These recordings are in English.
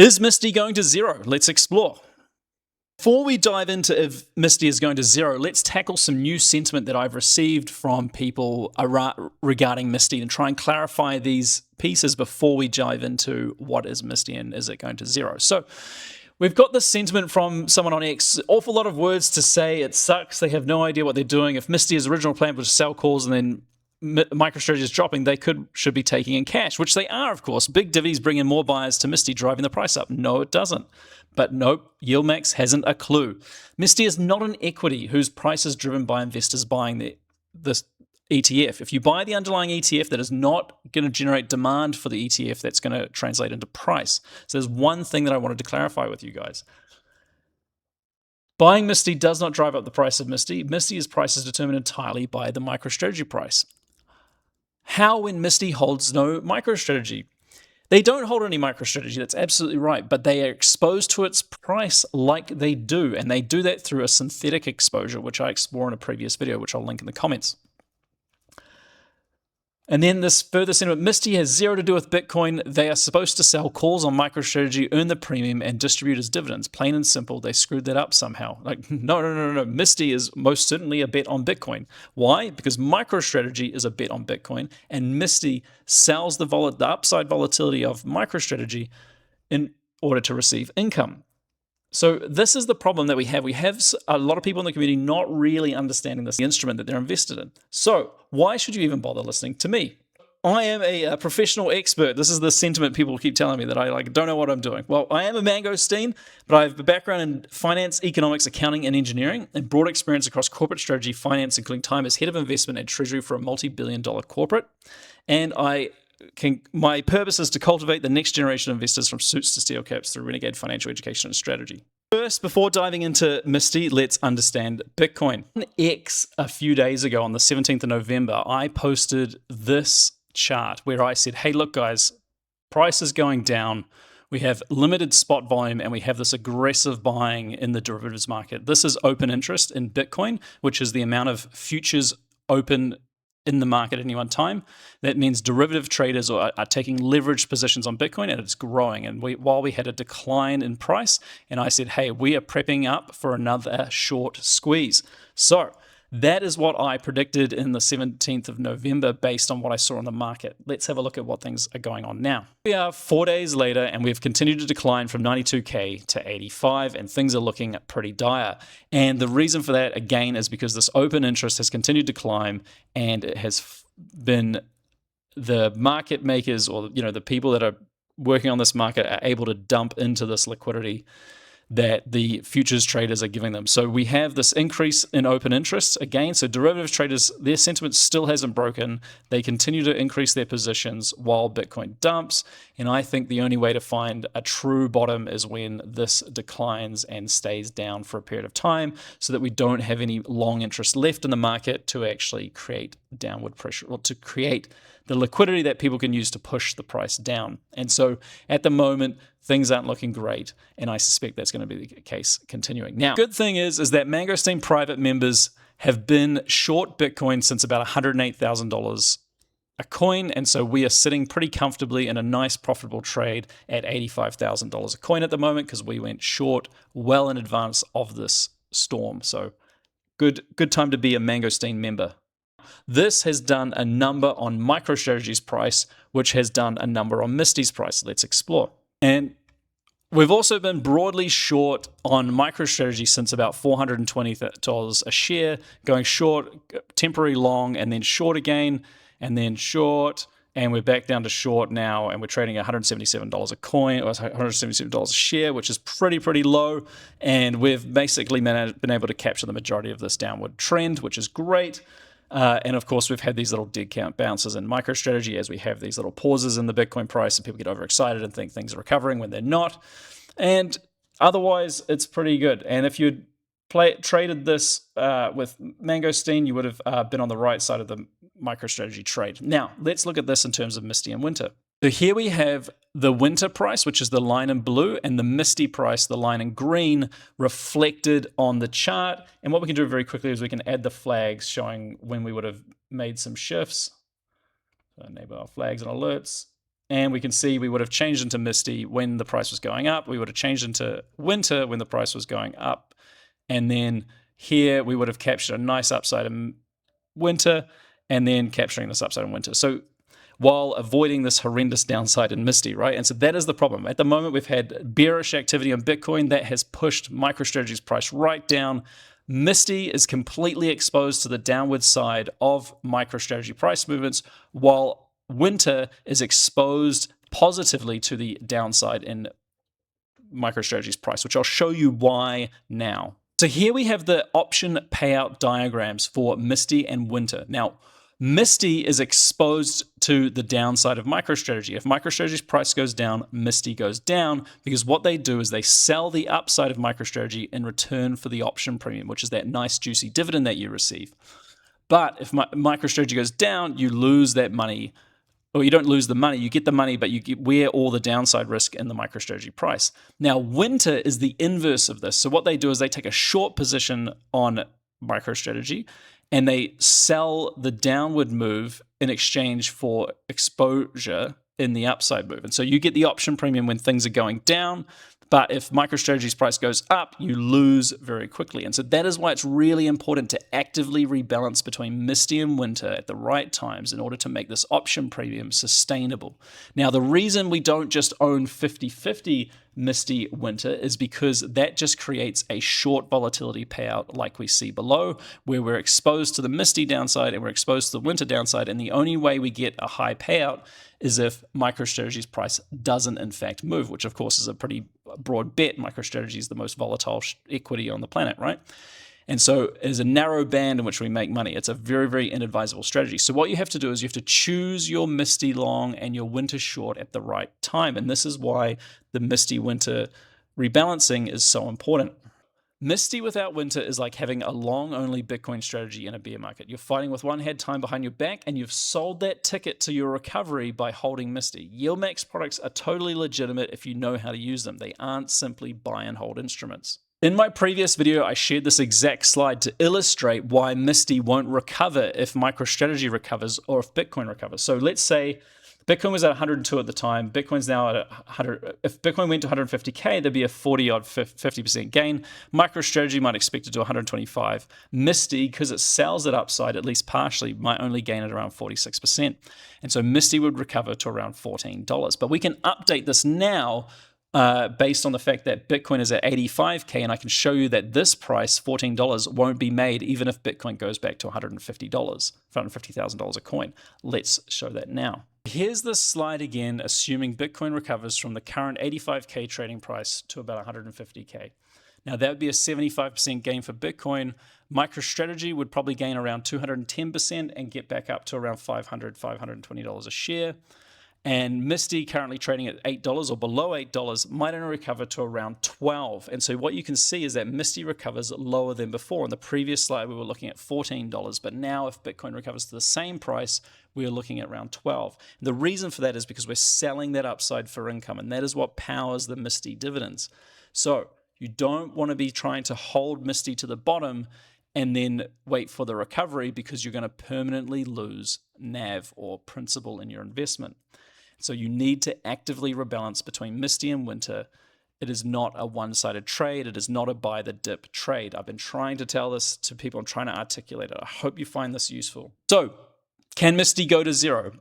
Is Misti going to zero? Let's explore. Before we dive into if Misti is going to zero, let's tackle some new sentiment that I've received from people regarding Misti and try and clarify these pieces before we dive into what is Misti and is it going to zero. So we've got this sentiment from someone on X, awful lot of words to say. It sucks. They have no idea what they're doing. If Misti's original plan was to sell calls and then MicroStrategy is dropping, they should be taking in cash, which they are, of course. Big divvies bring in more buyers to Misti, driving the price up. No, it doesn't. But nope, yieldmax hasn't a clue. Misti is not an equity whose price is driven by investors buying this ETF. If you buy the underlying ETF, that is not going to generate demand for the ETF. That's going to translate into price. So there's one thing that I wanted to clarify with you guys. Buying Misti does not drive up the price of Misti. Misti's price is determined entirely by the MicroStrategy price. How when Misti holds no MicroStrategy? They don't hold any MicroStrategy, that's absolutely right, but they are exposed to its price like they do, and they do that through a synthetic exposure, which I explore in a previous video, which I'll link in the comments. And then this further sentiment, Misti has zero to do with Bitcoin. They are supposed to sell calls on MicroStrategy, earn the premium, and distribute as dividends. Plain and simple, they screwed that up somehow. Like, no. Misti is most certainly a bet on Bitcoin. Why? Because MicroStrategy is a bet on Bitcoin, and Misti sells the upside volatility of MicroStrategy in order to receive income. So this is the problem that we have. We have a lot of people in the community not really understanding this instrument that they're invested in. So why should you even bother listening to me? I am a professional expert. This is the sentiment people keep telling me, that I don't know what I'm doing. Well, I am a Mangosteen, but I have a background in finance, economics, accounting, and engineering, and broad experience across corporate strategy, finance, including time as head of investment and treasury for a multi-billion-dollar corporate. And my purpose is to cultivate the next generation of investors from suits to steel caps through renegade financial education and strategy. First, before diving into Misti, let's understand Bitcoin. On X a few days ago, on the 17th of November, I posted this chart where I said, hey, look, guys, price is going down. We have limited spot volume, and we have this aggressive buying in the derivatives market. This is open interest in Bitcoin, which is the amount of futures open in the market at any one time. That means derivative traders are taking leveraged positions on Bitcoin, and it's growing. And while we had a decline in price, and I said, hey, we are prepping up for another short squeeze. So that is what I predicted in the 17th of November based on what I saw on the market. Let's have a look at what things are going on now. We are 4 days later, and we've continued to decline from 92K to 85, and things are looking pretty dire. And the reason for that, again, is because this open interest has continued to climb, and it has been the market makers, or the people that are working on this market, are able to dump into this liquidity that the futures traders are giving them. So we have this increase in open interest again. So derivative traders, their sentiment still hasn't broken. They continue to increase their positions while Bitcoin dumps. And I think the only way to find a true bottom is when this declines and stays down for a period of time, so that we don't have any long interest left in the market to actually create downward pressure, or to create the liquidity that people can use to push the price down. And so at the moment, things aren't looking great, and I suspect that's going to be the case continuing. Now, good thing is that Mangosteen private members have been short Bitcoin since about $108,000 a coin, and so we are sitting pretty comfortably in a nice profitable trade at $85,000 a coin at the moment, because we went short well in advance of this storm. So good time to be a Mangosteen member. This has done a number on MicroStrategy's price, which has done a number on Misti's price. Let's explore. And we've also been broadly short on MicroStrategy since about $420 a share, going short, temporary long, and then short again, and then short, and we're back down to short now, and we're trading $177 a coin, or $177 a share, which is pretty low, and we've basically been able to capture the majority of this downward trend, which is great. And of course, we've had these little dead count bounces in MicroStrategy as we have these little pauses in the Bitcoin price, and people get overexcited and think things are recovering when they're not. And otherwise, it's pretty good. And if you'd traded this with Mangosteen, you would have been on the right side of the MicroStrategy trade. Now, let's look at this in terms of Misti and winter. So here we have the winter price, which is the line in blue, and the Misti price, the line in green, reflected on the chart. And what we can do very quickly is we can add the flags showing when we would have made some shifts. So enable our flags and alerts. and we can see we would have changed into Misti when the price was going up. We would have changed into winter when the price was going up. And then here we would have captured a nice upside in winter and then capturing this upside in winter. So while avoiding this horrendous downside in Misti, right? And so that is the problem. At the moment, we've had bearish activity on Bitcoin that has pushed MicroStrategy's price right down. Misti is completely exposed to the downward side of MicroStrategy price movements, while winter is exposed positively to the downside in MicroStrategy's price, which I'll show you why now. So here we have the option payout diagrams for Misti and winter. Now, Misti is exposed to the downside of MicroStrategy. If MicroStrategy's price goes down, Misti goes down, because what they do is they sell the upside of MicroStrategy in return for the option premium, which is that nice juicy dividend that you receive. But if MicroStrategy goes down, you lose that money. Or you don't lose the money, you get the money, but you wear all the downside risk in the MicroStrategy price. Now, winter is the inverse of this. So what they do is they take a short position on MicroStrategy and they sell the downward move in exchange for exposure in the upside move. And so you get the option premium when things are going down, but if MicroStrategy's price goes up, you lose very quickly. And so that is why it's really important to actively rebalance between Misti and winter at the right times in order to make this option premium sustainable. Now, the reason we don't just own 50-50 Misti winter is because that just creates a short volatility payout like we see below, where we're exposed to the Misti downside and we're exposed to the winter downside. And the only way we get a high payout is if MicroStrategy's price doesn't in fact move, which of course is a pretty broad bet. MicroStrategy is the most volatile equity on the planet, right? And so there's a narrow band in which we make money. It's a very, very inadvisable strategy. So what you have to do is you have to choose your Misti long and your winter short at the right time. And this is why the Misti winter rebalancing is so important. Misti without winter is like having a long-only Bitcoin strategy in a bear market. You're fighting with one hand tied behind your back, and you've sold that ticket to your recovery by holding Misti. Yieldmax products are totally legitimate if you know how to use them. They aren't simply buy and hold instruments. In my previous video, I shared this exact slide to illustrate why Misti won't recover if MicroStrategy recovers or if Bitcoin recovers. So let's say Bitcoin was at 102 at the time. Bitcoin's now at 100. If Bitcoin went to 150K, there'd be a 40-odd 50% gain. MicroStrategy might expect to do 125. Misti, because it sells it upside, at least partially, might only gain at around 46%. And so Misti would recover to around $14. But we can update this now based on the fact that Bitcoin is at 85K, and I can show you that this price, $14, won't be made even if Bitcoin goes back to $150, $150,000 a coin. Let's show that now. Here's this slide again, assuming Bitcoin recovers from the current 85K trading price to about 150K. Now, that would be a 75% gain for Bitcoin. MicroStrategy would probably gain around 210% and get back up to around $500, $520 a share. And Misti, currently trading at $8 or below $8, might only recover to around 12. And so what you can see is that Misti recovers lower than before. In the previous slide, we were looking at $14, but now if Bitcoin recovers to the same price, we are looking at around 12. And the reason for that is because we're selling that upside for income, and that is what powers the Misti dividends. So you don't want to be trying to hold Misti to the bottom and then wait for the recovery, because you're going to permanently lose NAV or principal in your investment. So you need to actively rebalance between Misti and winter. It is not a one-sided trade. It is not a buy the dip trade. I've been trying to tell this to people. I'm trying to articulate it. I hope you find this useful. So can Misti go to zero?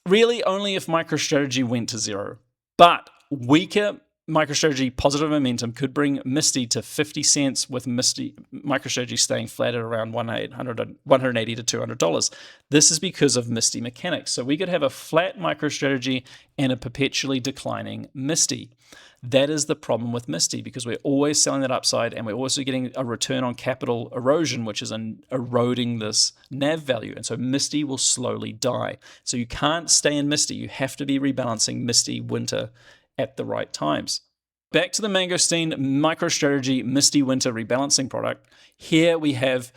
Really, only if MicroStrategy went to zero. But weaker MicroStrategy positive momentum could bring Misti to 50 cents, with MicroStrategy staying flat at around $180 to $200. This is because of Misti mechanics. So we could have a flat MicroStrategy and a perpetually declining Misti. That is the problem with Misti, because we're always selling that upside, and we're also getting a return on capital erosion, which is eroding this NAV value. And so Misti will slowly die. So you can't stay in Misti. You have to be rebalancing Misti winter at the right times. Back to the Mangosteen MicroStrategy Misti winter rebalancing product. Here we have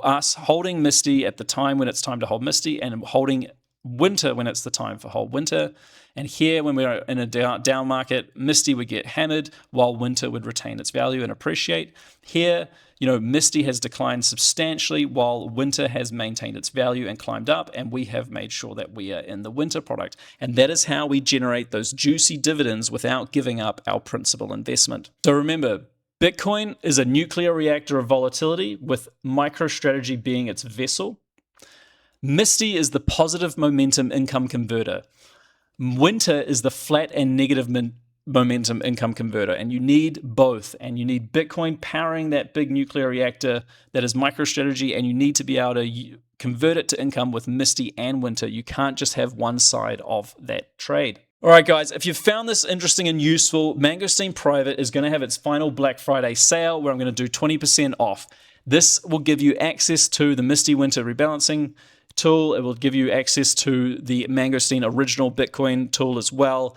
us holding Misti at the time when it's time to hold Misti, and holding winter when it's the time for hold winter. And here, when we're in a down market, Misti would get hammered while winter would retain its value and appreciate. Here, Misti has declined substantially while winter has maintained its value and climbed up, and we have made sure that we are in the winter product. And that is how we generate those juicy dividends without giving up our principal investment. So remember, Bitcoin is a nuclear reactor of volatility with MicroStrategy being its vessel. Misti is the positive momentum income converter. Winter is the flat and negative momentum income converter, and you need both. And you need Bitcoin powering that big nuclear reactor that is MicroStrategy, and you need to be able to convert it to income with Misti and Winter. You can't just have one side of that trade. All right, guys, if you found this interesting and useful, Mangosteen Private is going to have its final Black Friday sale where I'm going to do 20% off. This will give you access to the Misti Winter Rebalancing tool. It will give you access to the Mangosteen original Bitcoin tool as well.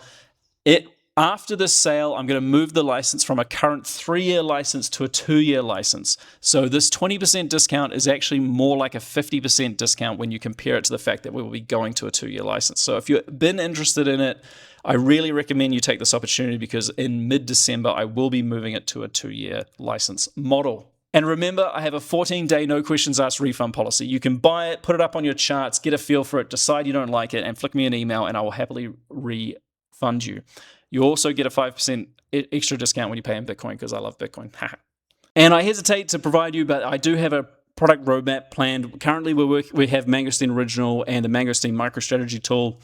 After this sale, I'm going to move the license from a current 3-year license to a 2-year license. So this 20% discount is actually more like a 50% discount when you compare it to the fact that we will be going to a 2-year license. So if you've been interested in it, I really recommend you take this opportunity because in mid-December, I will be moving it to a 2-year license model. And remember, I have a 14-day no questions asked refund policy. You can buy it, put it up on your charts, get a feel for it, decide you don't like it, and flick me an email and I will happily refund you. You also get a 5% extra discount when you pay in Bitcoin because I love Bitcoin. And I hesitate to provide you, but I do have a product roadmap planned. Currently, we have Mangosteen Original and the Mangosteen MicroStrategy tool.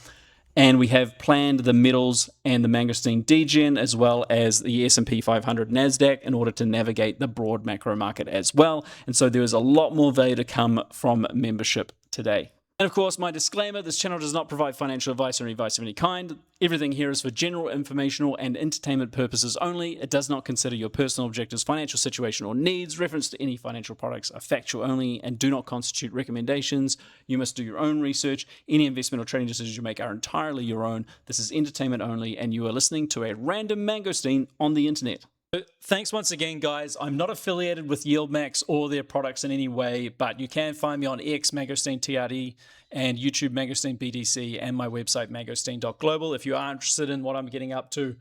And we have planned the metals and the Mangosteen Degen as well as the S&P 500 NASDAQ in order to navigate the broad macro market as well. And so there is a lot more value to come from membership today. And of course, my disclaimer, this channel does not provide financial advice or advice of any kind. Everything here is for general informational and entertainment purposes only. It does not consider your personal objectives, financial situation, or needs. Reference to any financial products are factual only and do not constitute recommendations. You must do your own research. Any investment or trading decisions you make are entirely your own. This is entertainment only, and you are listening to a random Mangosteen on the internet. Thanks once again, guys. I'm not affiliated with YieldMax or their products in any way, but you can find me on X Mangosteen TRD and YouTube Mangosteen BTC and my website mangosteen.global if you are interested in what I'm getting up to.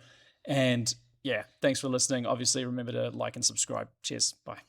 And yeah, thanks for listening. Obviously, remember to like and subscribe. Cheers. Bye.